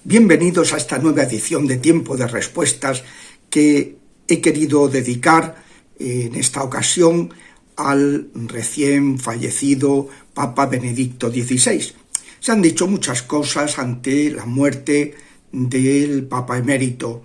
Bienvenidos a esta nueva edición de Tiempo de Respuestas que he querido dedicar en esta ocasión al recién fallecido Papa Benedicto XVI. Se han dicho muchas cosas ante la muerte del Papa emérito,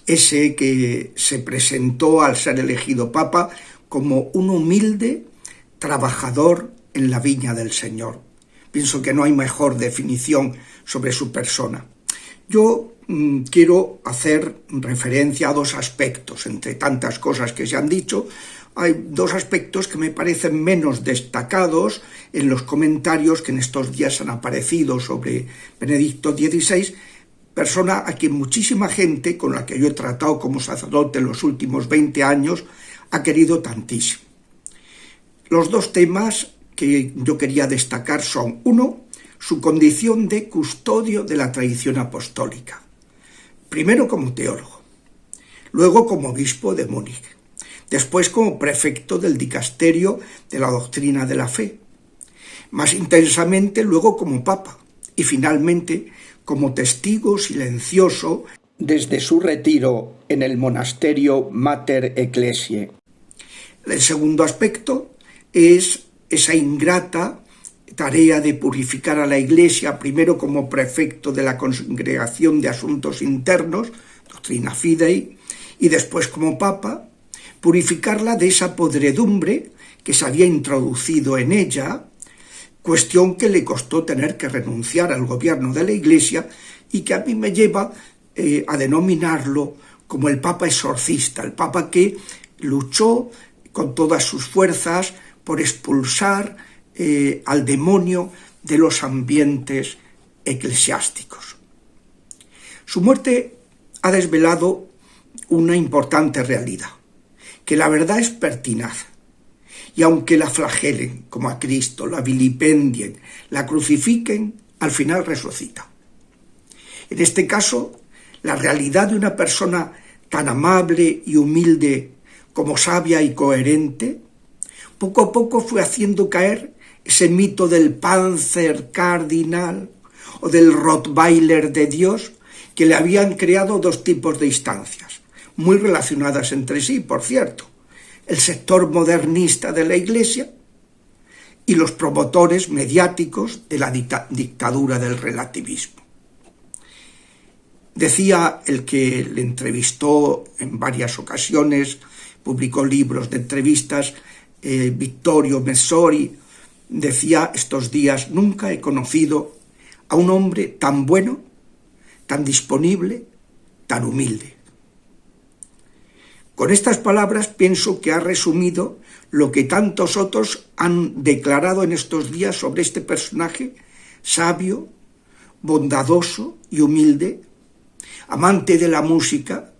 ese que se presentó al ser elegido Papa como un humilde trabajador en la viña del Señor. Pienso que no hay mejor definición sobre su persona. Yo quiero hacer referencia a dos aspectos, entre tantas cosas que se han dicho. Hay dos aspectos que me parecen menos destacados en los comentarios que en estos días han aparecido sobre Benedicto XVI, persona a quien muchísima gente con la que yo he tratado como sacerdote en los últimos 20 años ha querido tantísimo. Los dos temas que yo quería destacar son, uno, su condición de custodio de la tradición apostólica, primero como teólogo, luego como obispo de Múnich, después como prefecto del dicasterio de la doctrina de la fe, más intensamente luego como papa y finalmente como testigo silencioso desde su retiro en el monasterio Mater Ecclesiae. El segundo aspecto es esa ingrata tarea de purificar a la Iglesia, primero como prefecto de la Congregación de Asuntos Internos, Doctrina Fidei, y después como Papa, purificarla de esa podredumbre que se había introducido en ella, cuestión que le costó tener que renunciar al gobierno de la Iglesia y que a mí me lleva a denominarlo como el Papa exorcista, el Papa que luchó con todas sus fuerzas por expulsar al demonio de los ambientes eclesiásticos. Su muerte ha desvelado una importante realidad, que la verdad es pertinaz, y aunque la flagelen como a Cristo, la vilipendien, la crucifiquen, al final resucita. En este caso, la realidad de una persona tan amable y humilde como sabia y coherente, poco a poco fue haciendo caer ese mito del Panzer Cardinal o del Rottweiler de Dios, que le habían creado dos tipos de instancias, muy relacionadas entre sí, por cierto, el sector modernista de la Iglesia y los promotores mediáticos de la dictadura del relativismo. Decía el que le entrevistó en varias ocasiones, publicó libros de entrevistas, Vittorio Messori, decía estos días: nunca he conocido a un hombre tan bueno, tan disponible, tan humilde. Con estas palabras pienso que ha resumido lo que tantos otros han declarado en estos días sobre este personaje sabio, bondadoso y humilde, amante de la música,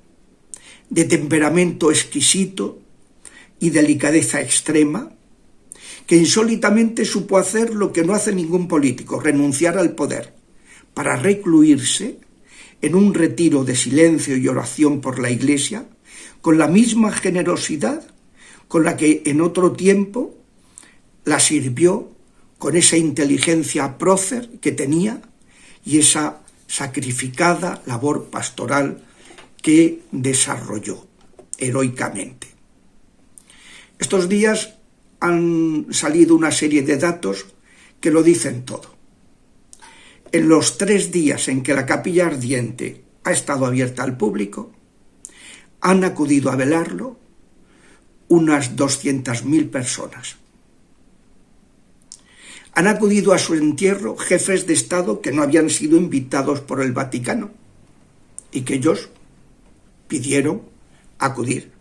de temperamento exquisito y delicadeza extrema, que insólitamente supo hacer lo que no hace ningún político, renunciar al poder, para recluirse en un retiro de silencio y oración por la Iglesia, con la misma generosidad con la que en otro tiempo la sirvió, con esa inteligencia prócer que tenía y esa sacrificada labor pastoral que desarrolló heroicamente. Estos días han salido una serie de datos que lo dicen todo. En los 3 días en que la capilla ardiente ha estado abierta al público, han acudido a velarlo unas 200.000 personas. Han acudido a su entierro jefes de Estado que no habían sido invitados por el Vaticano y que ellos pidieron acudir.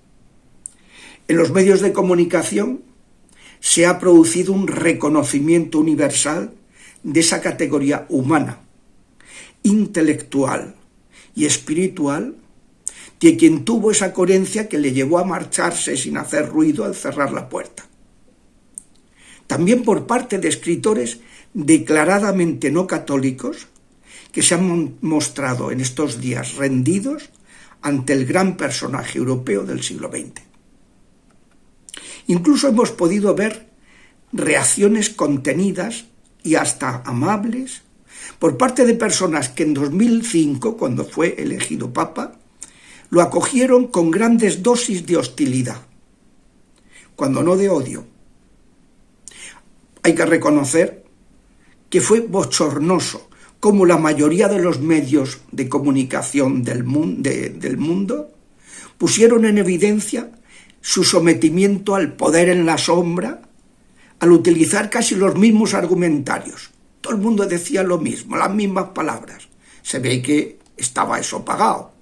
En los medios de comunicación se ha producido un reconocimiento universal de esa categoría humana, intelectual y espiritual de quien tuvo esa coherencia que le llevó a marcharse sin hacer ruido al cerrar la puerta. También por parte de escritores declaradamente no católicos que se han mostrado en estos días rendidos ante el gran personaje europeo del siglo XX. Incluso hemos podido ver reacciones contenidas y hasta amables por parte de personas que en 2005, cuando fue elegido papa, lo acogieron con grandes dosis de hostilidad, cuando no de odio. Hay que reconocer que fue bochornoso como la mayoría de los medios de comunicación del mundo pusieron en evidencia su sometimiento al poder en la sombra al utilizar casi los mismos argumentarios. Todo el mundo decía lo mismo, las mismas palabras. Se ve que estaba eso pagado.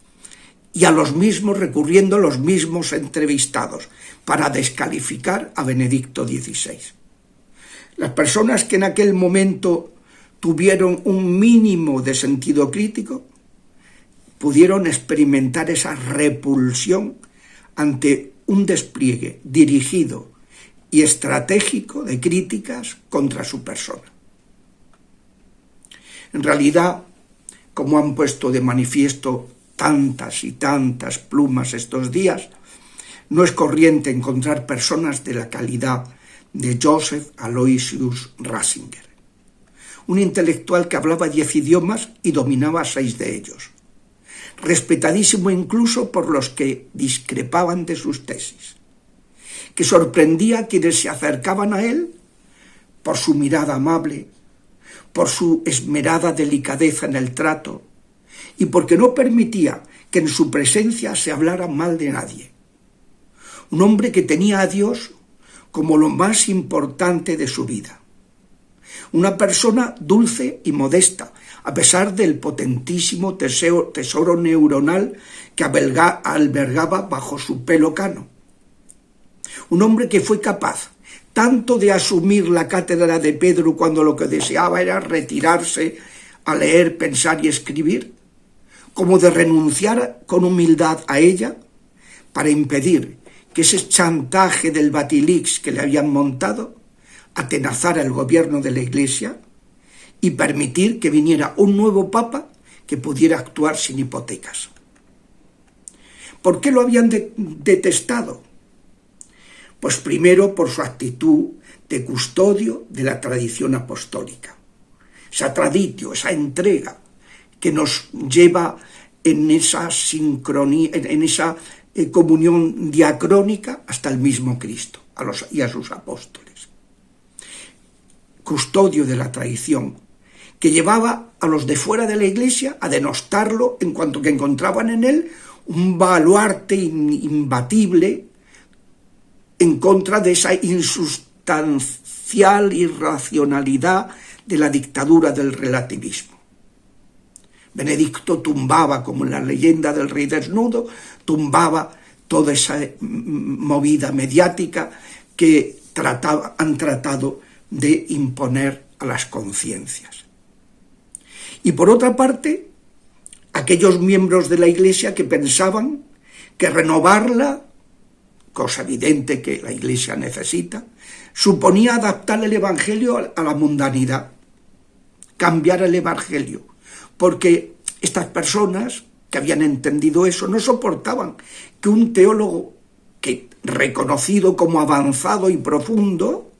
Y a los mismos recurriendo los mismos entrevistados para descalificar a Benedicto XVI. Las personas que en aquel momento tuvieron un mínimo de sentido crítico pudieron experimentar esa repulsión ante un despliegue dirigido y estratégico de críticas contra su persona. En realidad, como han puesto de manifiesto tantas y tantas plumas estos días, no es corriente encontrar personas de la calidad de Joseph Aloysius Ratzinger, un intelectual que hablaba 10 idiomas y dominaba 6 de ellos, respetadísimo incluso por los que discrepaban de sus tesis, que sorprendía a quienes se acercaban a él por su mirada amable, por su esmerada delicadeza en el trato y porque no permitía que en su presencia se hablara mal de nadie. Un hombre que tenía a Dios como lo más importante de su vida. Una persona dulce y modesta, a pesar del potentísimo tesoro neuronal que albergaba bajo su pelo cano. Un hombre que fue capaz tanto de asumir la cátedra de Pedro cuando lo que deseaba era retirarse a leer, pensar y escribir, como de renunciar con humildad a ella para impedir que ese chantaje del Batilix que le habían montado atenazara el gobierno de la Iglesia y permitir que viniera un nuevo papa que pudiera actuar sin hipotecas. ¿Por qué lo habían detestado? Pues primero por su actitud de custodio de la tradición apostólica. Esa traditio, esa entrega que nos lleva en esa sincronía, en esa comunión diacrónica hasta el mismo Cristo y a sus apóstoles. Custodio de la tradición, que llevaba a los de fuera de la Iglesia a denostarlo en cuanto que encontraban en él un baluarte imbatible en contra de esa insustancial irracionalidad de la dictadura del relativismo. Benedicto tumbaba, como en la leyenda del rey desnudo, tumbaba toda esa movida mediática que han tratado de imponer a las conciencias. Y por otra parte, aquellos miembros de la Iglesia que pensaban que renovarla, cosa evidente que la Iglesia necesita, suponía adaptar el Evangelio a la mundanidad, cambiar el Evangelio, porque estas personas que habían entendido eso no soportaban que un teólogo que reconocido como avanzado y profundo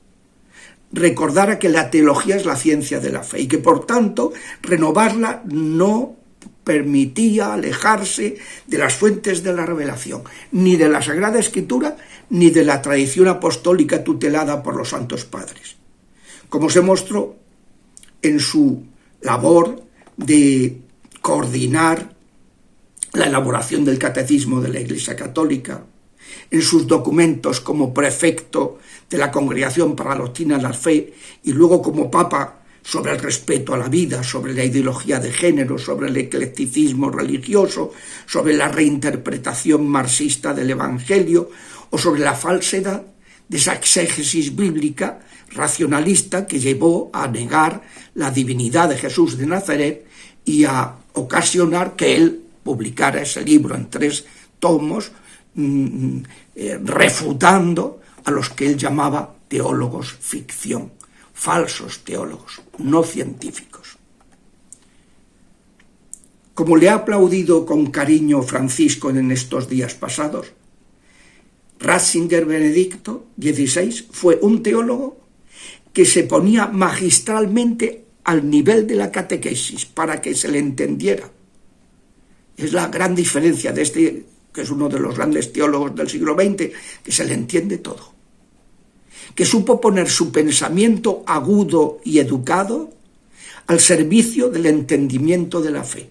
recordara que la teología es la ciencia de la fe y que por tanto renovarla no permitía alejarse de las fuentes de la revelación, ni de la Sagrada Escritura, ni de la tradición apostólica tutelada por los santos padres, como se mostró en su labor de coordinar la elaboración del Catecismo de la Iglesia Católica, en sus documentos como prefecto de la Congregación para la Doctrina de la Fe y luego como Papa sobre el respeto a la vida, sobre la ideología de género, sobre el eclecticismo religioso, sobre la reinterpretación marxista del Evangelio o sobre la falsedad de esa exégesis bíblica racionalista que llevó a negar la divinidad de Jesús de Nazaret y a ocasionar que él publicara ese libro en 3 tomos, refutando a los que él llamaba teólogos ficción, falsos teólogos, no científicos. Como le ha aplaudido con cariño Francisco en estos días pasados, Ratzinger Benedicto XVI fue un teólogo que se ponía magistralmente al nivel de la catequesis para que se le entendiera. Es la gran diferencia de este, que es uno de los grandes teólogos del siglo XX, que se le entiende todo, que supo poner su pensamiento agudo y educado al servicio del entendimiento de la fe.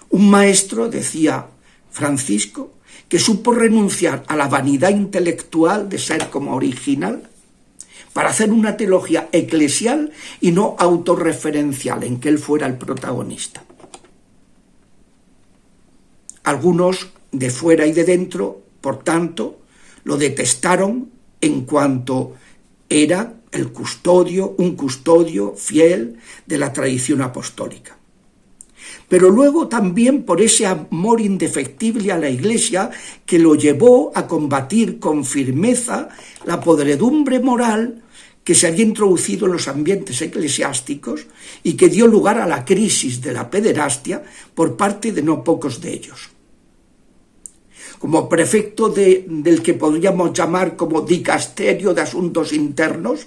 Un maestro, decía Francisco, que supo renunciar a la vanidad intelectual de ser como original para hacer una teología eclesial y no autorreferencial, en que él fuera el protagonista. Algunos de fuera y de dentro, por tanto, lo detestaron en cuanto era un custodio fiel de la tradición apostólica. Pero luego también por ese amor indefectible a la Iglesia que lo llevó a combatir con firmeza la podredumbre moral que se había introducido en los ambientes eclesiásticos y que dio lugar a la crisis de la pederastia por parte de no pocos de ellos. Como prefecto del que podríamos llamar como dicasterio de asuntos internos,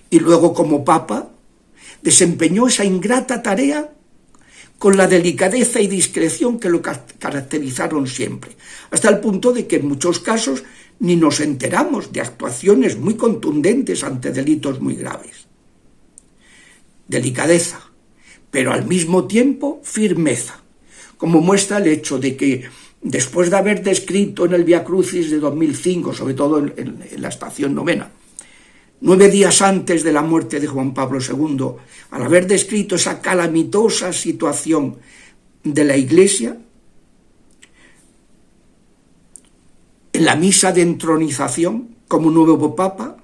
y luego como papa, desempeñó esa ingrata tarea con la delicadeza y discreción que lo caracterizaron siempre, hasta el punto de que en muchos casos ni nos enteramos de actuaciones muy contundentes ante delitos muy graves. Delicadeza, pero al mismo tiempo firmeza, como muestra el hecho de que después de haber descrito en el Via Crucis de 2005, sobre todo en la estación novena, 9 días antes de la muerte de Juan Pablo II, al haber descrito esa calamitosa situación de la Iglesia, en la misa de entronización como nuevo papa,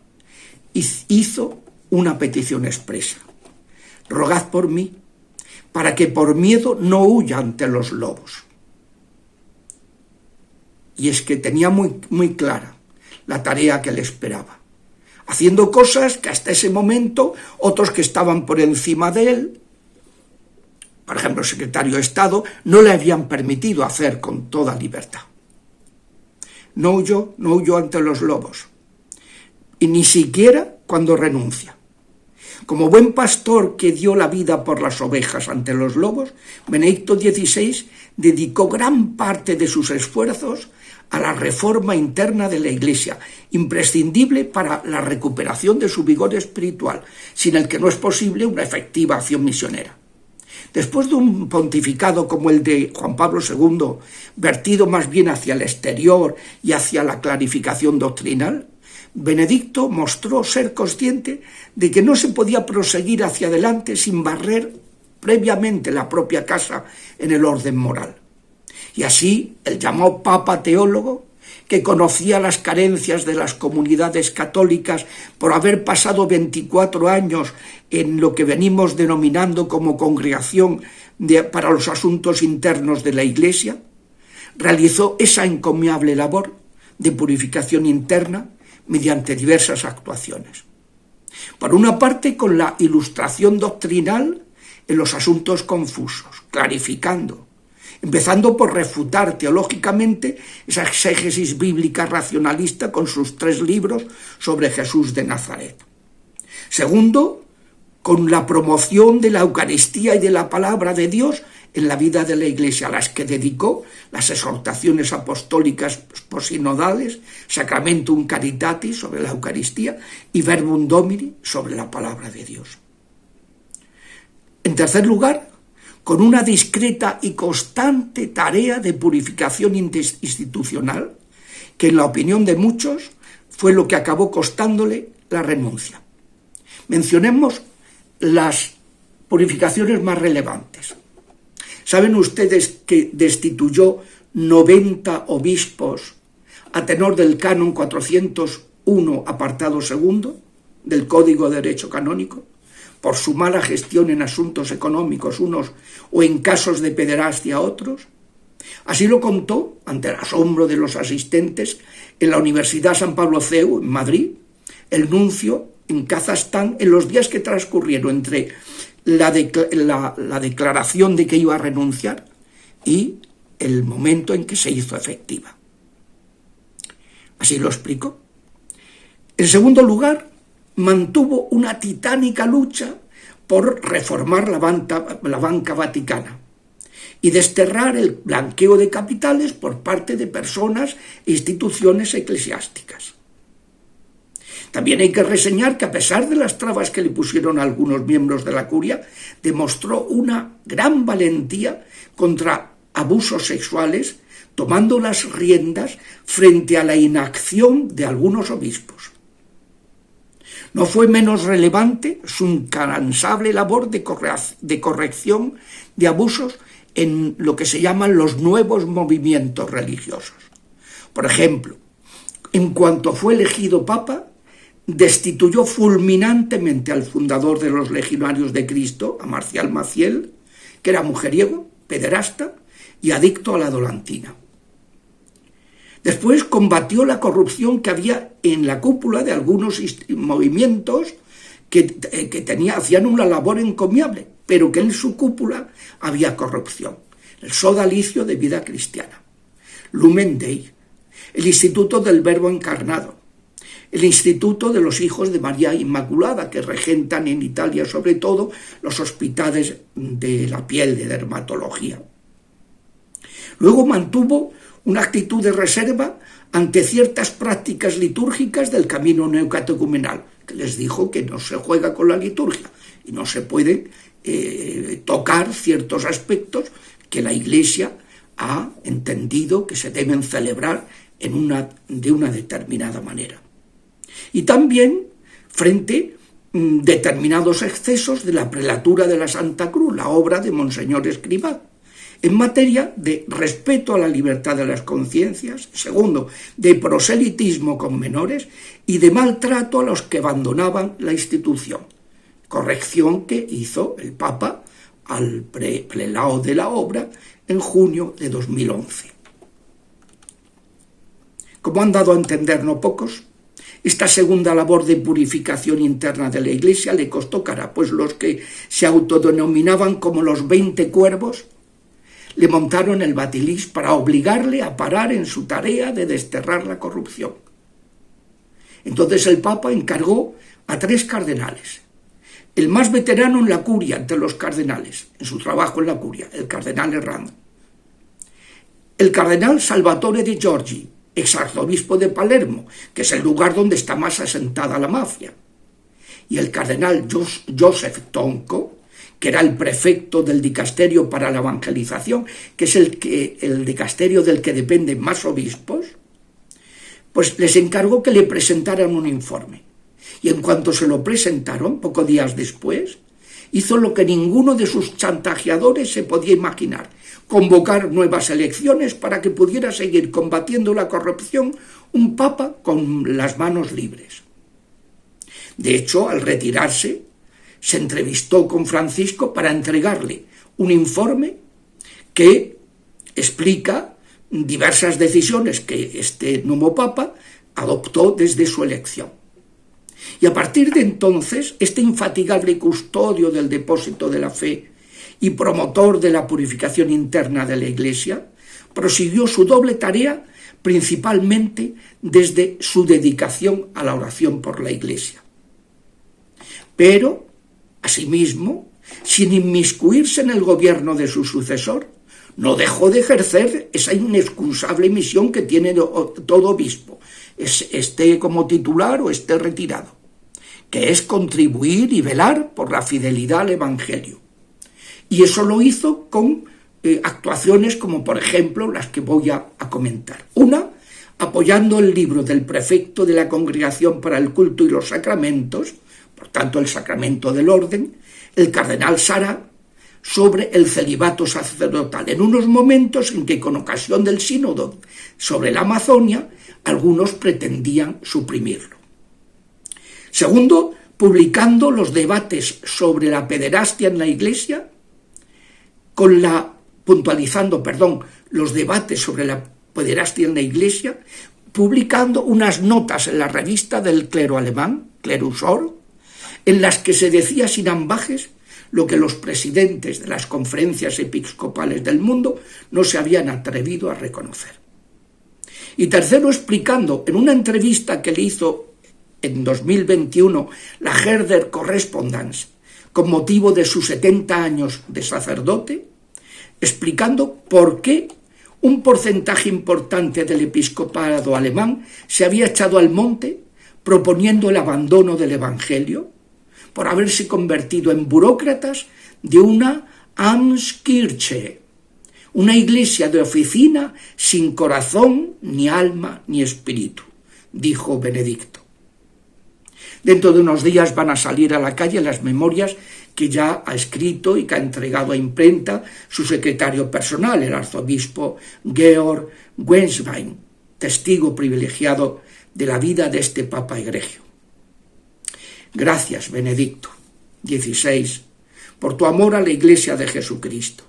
hizo una petición expresa: rogad por mí, para que por miedo no huya ante los lobos. Y es que tenía muy clara la tarea que le esperaba, haciendo cosas que hasta ese momento otros que estaban por encima de él, por ejemplo el secretario de Estado, no le habían permitido hacer con toda libertad. No huyó ante los lobos, y ni siquiera cuando renuncia. Como buen pastor que dio la vida por las ovejas ante los lobos, Benedicto XVI dedicó gran parte de sus esfuerzos a la reforma interna de la Iglesia, imprescindible para la recuperación de su vigor espiritual, sin el que no es posible una efectiva acción misionera. Después de un pontificado como el de Juan Pablo II, vertido más bien hacia el exterior y hacia la clarificación doctrinal, Benedicto mostró ser consciente de que no se podía proseguir hacia adelante sin barrer previamente la propia casa en el orden moral. Y así el llamado Papa teólogo, que conocía las carencias de las comunidades católicas por haber pasado 24 años en lo que venimos denominando como congregación para los asuntos internos de la Iglesia, realizó esa encomiable labor de purificación interna mediante diversas actuaciones. Por una parte, con la ilustración doctrinal en los asuntos confusos, clarificando, empezando por refutar teológicamente esa exégesis bíblica racionalista con sus 3 libros sobre Jesús de Nazaret. Segundo, con la promoción de la Eucaristía y de la palabra de Dios en la vida de la Iglesia, a las que dedicó las exhortaciones apostólicas posinodales, Sacramentum Caritatis sobre la Eucaristía y Verbum Domini sobre la palabra de Dios. En tercer lugar, con una discreta y constante tarea de purificación institucional, que en la opinión de muchos fue lo que acabó costándole la renuncia. Mencionemos las purificaciones más relevantes. ¿Saben ustedes que destituyó 90 obispos a tenor del canon 401, apartado 2 del Código de Derecho Canónico, por su mala gestión en asuntos económicos unos o en casos de pederastia otros? Así lo contó, ante el asombro de los asistentes, en la Universidad San Pablo CEU, en Madrid, el nuncio en Kazajstán en los días que transcurrieron entre la declaración de que iba a renunciar y el momento en que se hizo efectiva. Así lo explico. En segundo lugar, mantuvo una titánica lucha por reformar la banca vaticana y desterrar el blanqueo de capitales por parte de personas e instituciones eclesiásticas. También hay que reseñar que, a pesar de las trabas que le pusieron algunos miembros de la curia, demostró una gran valentía contra abusos sexuales, tomando las riendas frente a la inacción de algunos obispos. No fue menos relevante su incansable labor de corrección de abusos en lo que se llaman los nuevos movimientos religiosos. Por ejemplo, en cuanto fue elegido papa, destituyó fulminantemente al fundador de los Legionarios de Cristo, a Marcial Maciel, que era mujeriego, pederasta y adicto a la dolantina. Después combatió la corrupción que había en la cúpula de algunos movimientos que hacían una labor encomiable, pero que en su cúpula había corrupción. El Sodalicio de Vida Cristiana, Lumen Dei, el Instituto del Verbo Encarnado, el Instituto de los Hijos de María Inmaculada, que regentan en Italia sobre todo los hospitales de la piel, de dermatología. Luego mantuvo una actitud de reserva ante ciertas prácticas litúrgicas del camino neocatecumenal, que les dijo que no se juega con la liturgia y no se pueden tocar ciertos aspectos que la Iglesia ha entendido que se deben celebrar de una determinada manera. Y también frente a determinados excesos de la prelatura de la Santa Cruz, la obra de Monseñor Escrivá, en materia de respeto a la libertad de las conciencias, segundo, de proselitismo con menores y de maltrato a los que abandonaban la institución, corrección que hizo el Papa al prelado de la obra en junio de 2011. Como han dado a entender no pocos, esta segunda labor de purificación interna de la Iglesia le costó cara, pues los que se autodenominaban como los 20 cuervos le montaron el batilis para obligarle a parar en su tarea de desterrar la corrupción. Entonces el Papa encargó a 3 cardenales, el más veterano en la curia entre los cardenales, en su trabajo en la curia, el cardenal Herrán, el cardenal Salvatore Di Giorgi, exarzobispo de Palermo, que es el lugar donde está más asentada la mafia, y el cardenal Joseph Tonko, que era el prefecto del dicasterio para la evangelización, que es el dicasterio del que dependen más obispos, pues les encargó que le presentaran un informe. Y en cuanto se lo presentaron, pocos días después, hizo lo que ninguno de sus chantajeadores se podía imaginar: convocar nuevas elecciones para que pudiera seguir combatiendo la corrupción un papa con las manos libres. De hecho, al retirarse, se entrevistó con Francisco para entregarle un informe que explica diversas decisiones que este nuevo papa adoptó desde su elección. Y a partir de entonces, este infatigable custodio del depósito de la fe y promotor de la purificación interna de la Iglesia, prosiguió su doble tarea principalmente desde su dedicación a la oración por la Iglesia. Pero, asimismo, sin inmiscuirse en el gobierno de su sucesor, no dejó de ejercer esa inexcusable misión que tiene todo obispo, esté como titular o esté retirado, que es contribuir y velar por la fidelidad al Evangelio. Y eso lo hizo con actuaciones como, por ejemplo, las que voy a comentar. Una, apoyando el libro del prefecto de la Congregación para el Culto y los Sacramentos, por tanto el sacramento del orden, el cardenal Sara, sobre el celibato sacerdotal, en unos momentos en que, con ocasión del sínodo sobre la Amazonia, algunos pretendían suprimirlo. Segundo, publicando los debates sobre la pederastia en la Iglesia, puntualizando los debates sobre la pederastia en la Iglesia, publicando unas notas en la revista del clero alemán, Klerusor, en las que se decía sin ambages lo que los presidentes de las conferencias episcopales del mundo no se habían atrevido a reconocer. Y tercero, explicando en una entrevista que le hizo en 2021 la Herder Correspondance con motivo de sus 70 años de sacerdote, explicando por qué un porcentaje importante del episcopado alemán se había echado al monte proponiendo el abandono del Evangelio por haberse convertido en burócratas de una Amtskirche, una iglesia de oficina sin corazón, ni alma, ni espíritu, dijo Benedicto. Dentro de unos días van a salir a la calle las memorias que ya ha escrito y que ha entregado a imprenta su secretario personal, el arzobispo Georg Wenswein, testigo privilegiado de la vida de este Papa egregio. Gracias, Benedicto XVI, por tu amor a la Iglesia de Jesucristo.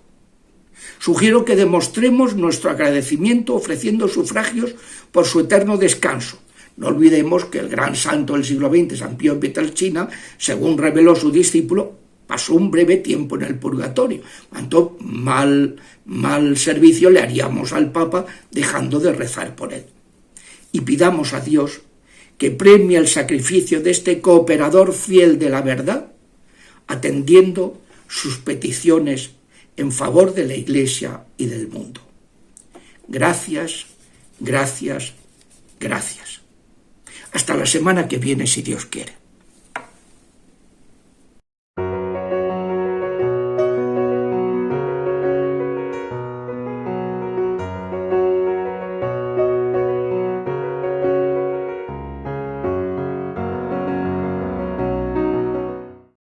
Sugiero que demostremos nuestro agradecimiento ofreciendo sufragios por su eterno descanso. No olvidemos que el gran santo del siglo XX, San Pío Pietrelcina, según reveló su discípulo, pasó un breve tiempo en el purgatorio. Cuánto mal servicio le haríamos al Papa dejando de rezar por él. Y pidamos a Dios que premie el sacrificio de este cooperador fiel de la verdad, atendiendo sus peticiones en favor de la Iglesia y del mundo. Gracias, gracias, gracias. Hasta la semana que viene, si Dios quiere.